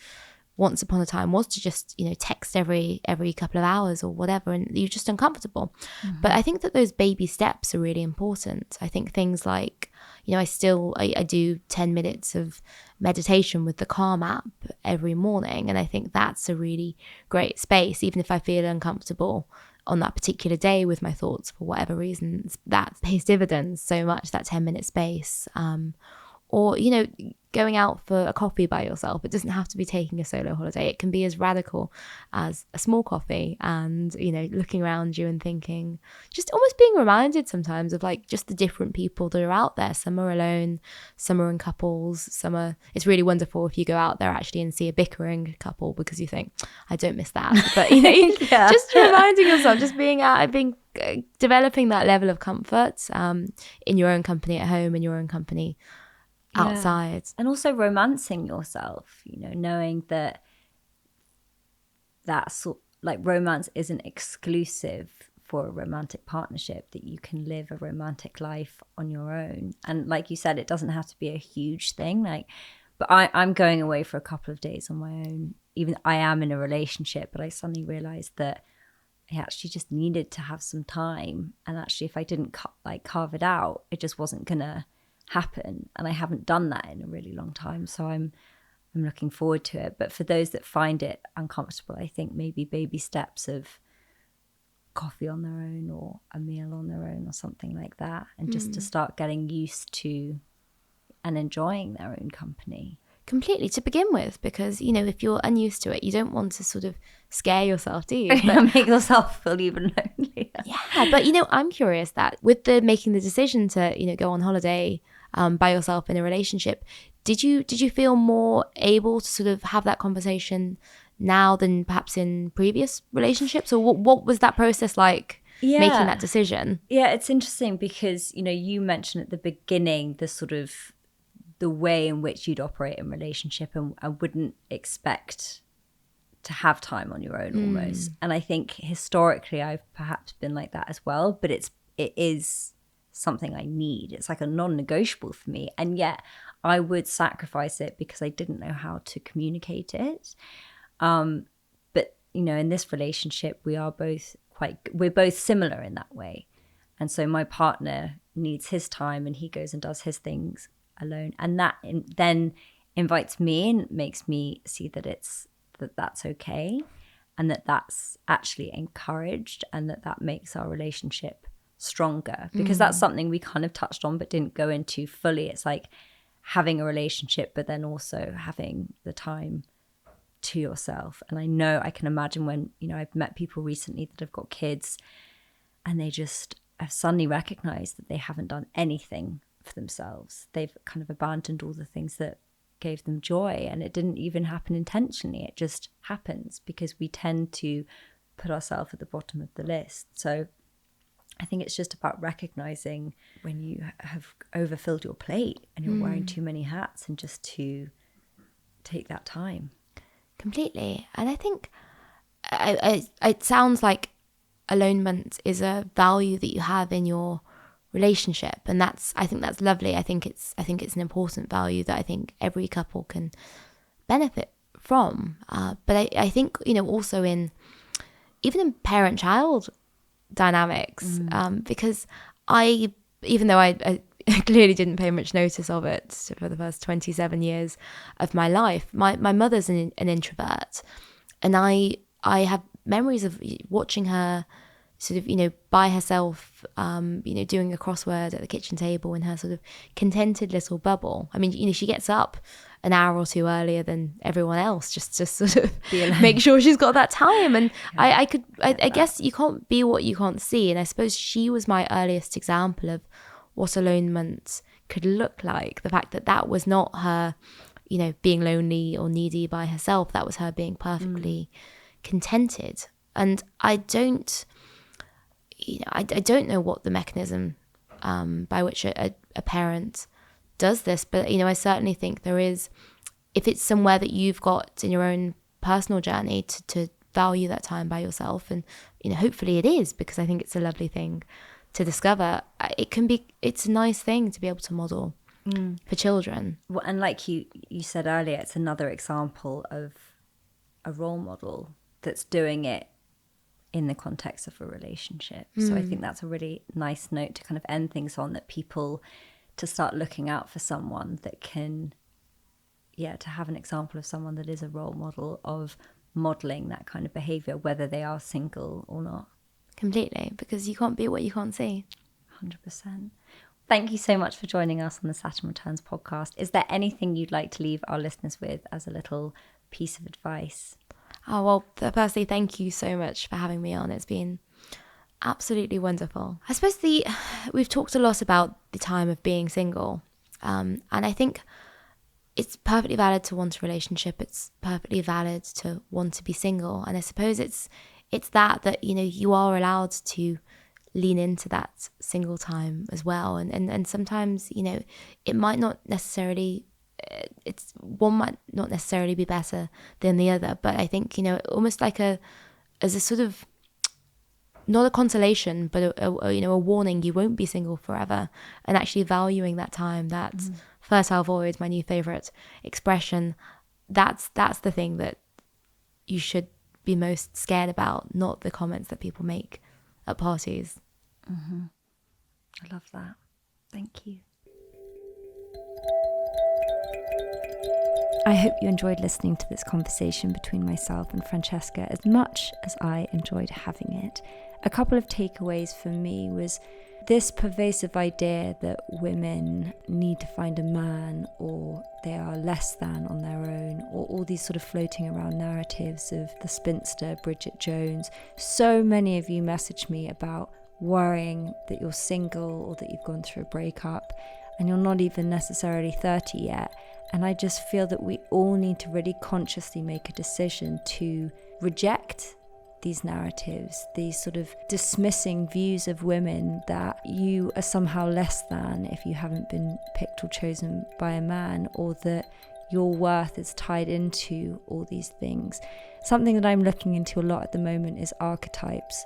Speaker 2: once upon a time was to just, text every couple of hours or whatever, and you're just uncomfortable. But I think that those baby steps are really important. I think things like, I do 10 minutes of meditation with the Calm app every morning, and I think that's a really great space, even if I feel uncomfortable on that particular day with my thoughts for whatever reasons, that pays dividends so much, that 10-minute space. Or, you know, going out for a coffee by yourself. It doesn't have to be taking a solo holiday. It can be as radical as a small coffee and, you know, looking around you and thinking, just almost being reminded sometimes of like just the different people that are out there. Some are alone, some are in couples, it's really wonderful if you go out there actually and see a bickering couple because you think, I don't miss that. But, you know, just reminding yourself, just being out, developing that level of comfort in your own company at home, in your own company outside.
Speaker 3: And also romancing yourself, you know, knowing that like romance isn't exclusive for a romantic partnership, that you can live a romantic life on your own. And like you said, it doesn't have to be a huge thing, like, but I'm going away for a couple of days on my own. Even I am in a relationship, but I suddenly realized that I actually just needed to have some time, and actually if I didn't carve it out, it just wasn't gonna happen. And I haven't done that in a really long time, so I'm looking forward to it. But for those that find it uncomfortable, I think maybe baby steps of coffee on their own or a meal on their own or something like that, and just to start getting used to and enjoying their own company.
Speaker 2: Completely, to begin with, because, you know, if you're unused to it, you don't want to sort of scare yourself, do you?
Speaker 3: But make yourself feel even lonelier.
Speaker 2: Yeah, but, you know, I'm curious that with making the decision to, you know, go on holiday by yourself in a relationship, did you feel more able to sort of have that conversation now than perhaps in previous relationships? Or what was that process like, making that decision?
Speaker 3: Yeah, it's interesting because, you know, you mentioned at the beginning the way in which you'd operate in relationship, and I wouldn't expect to have time on your own almost. And I think historically I've perhaps been like that as well, but it is something I need. It's like a non-negotiable for me, and yet I would sacrifice it because I didn't know how to communicate it. But, you know, in this relationship we're both similar in that way, and so my partner needs his time and he goes and does his things alone, and that then invites me and makes me see that that's okay, and that's actually encouraged, and that makes our relationship stronger, because that's something we kind of touched on but didn't go into fully. It's like having a relationship but then also having the time to yourself. And I know, I can imagine when, you know, I've met people recently that have got kids and they just have suddenly recognized that they haven't done anything for themselves. They've kind of abandoned all the things that gave them joy, and it didn't even happen intentionally. It just happens because we tend to put ourselves at the bottom of the list. So I think it's just about recognizing when you have overfilled your plate and you're wearing too many hats, and just to take that time.
Speaker 2: Completely. And I think it sounds like alonement is a value that you have in your relationship, and I think that's lovely. I think it's an important value that I think every couple can benefit from. But I think, you know, also even in parent-child dynamics, because even though I clearly didn't pay much notice of it for the first 27 years of my life, my mother's an introvert, and I have memories of watching her sort of, you know, by herself, you know, doing a crossword at the kitchen table in her sort of contented little bubble. I mean, you know, she gets up an hour or two earlier than everyone else just to sort of make sure she's got that time. And I guess you can't be what you can't see. And I suppose she was my earliest example of what alonement could look like. The fact that was not her, you know, being lonely or needy by herself. That was her being perfectly contented. And I don't know what the mechanism by which a parent does this, but, you know, I certainly think there is, if it's somewhere that you've got in your own personal journey to value that time by yourself, and, you know, hopefully it is, because I think it's a lovely thing to discover. It's a nice thing to be able to model for children.
Speaker 3: Well, and like you said earlier, it's another example of a role model that's doing it in the context of a relationship. So I think that's a really nice note to kind of end things on, that people to start looking out for someone that can, to have an example of someone that is a role model of modeling that kind of behavior, whether they are single or not.
Speaker 2: completely, because you can't be what you can't see.
Speaker 3: 100%. Thank you so much for joining us on the Saturn Returns podcast. Is there anything you'd like to leave our listeners with as a little piece of advice?
Speaker 2: Oh, well, firstly, thank you so much for having me on. It's been absolutely wonderful. I suppose we've talked a lot about the time of being single, and I think it's perfectly valid to want a relationship. It's perfectly valid to want to be single, and I suppose it's that you are allowed to lean into that single time as well, and sometimes it might not necessarily. One might not necessarily be better than the other, but I think almost like as a sort of, not a consolation, but a warning. You won't be single forever, and actually valuing that time, that fertile void, my new favorite expression. That's the thing that you should be most scared about, not the comments that people make at parties.
Speaker 3: I love that. Thank you.
Speaker 1: I hope you enjoyed listening to this conversation between myself and Francesca as much as I enjoyed having it. A couple of takeaways for me was this pervasive idea that women need to find a man, or they are less than on their own, or all these sort of floating around narratives of the spinster, Bridget Jones. So many of you messaged me about worrying that you're single or that you've gone through a breakup and you're not even necessarily 30 yet. And I just feel that we all need to really consciously make a decision to reject these narratives, these sort of dismissing views of women that you are somehow less than if you haven't been picked or chosen by a man, or that your worth is tied into all these things. Something that I'm looking into a lot at the moment is archetypes,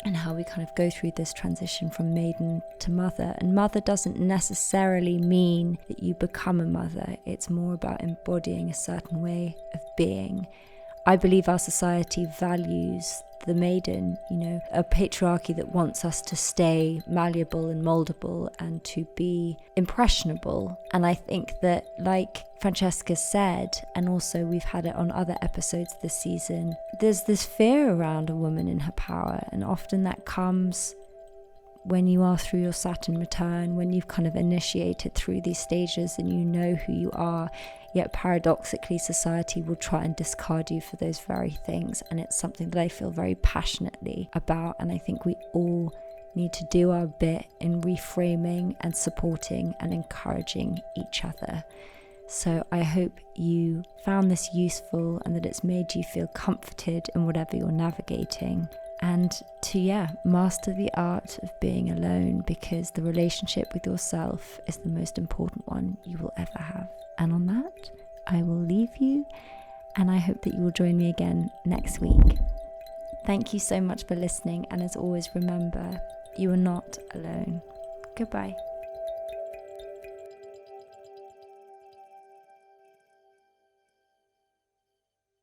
Speaker 1: and how we kind of go through this transition from maiden to mother. And mother doesn't necessarily mean that you become a mother. It's more about embodying a certain way of being. I believe our society values the maiden, a patriarchy that wants us to stay malleable and moldable and to be impressionable. And I think that, like Francesca said, and also we've had it on other episodes this season, there's this fear around a woman in her power, and often that comes when you are through your Saturn return, when you've kind of initiated through these stages and you know who you are. Yet paradoxically, society will try and discard you for those very things. And it's something that I feel very passionately about. And I think we all need to do our bit in reframing and supporting and encouraging each other. So I hope you found this useful and that it's made you feel comforted in whatever you're navigating. And to, master the art of being alone, because the relationship with yourself is the most important one you will ever have. And on that, I will leave you, and I hope that you will join me again next week. Thank you so much for listening, and as always, remember, you are not alone. Goodbye.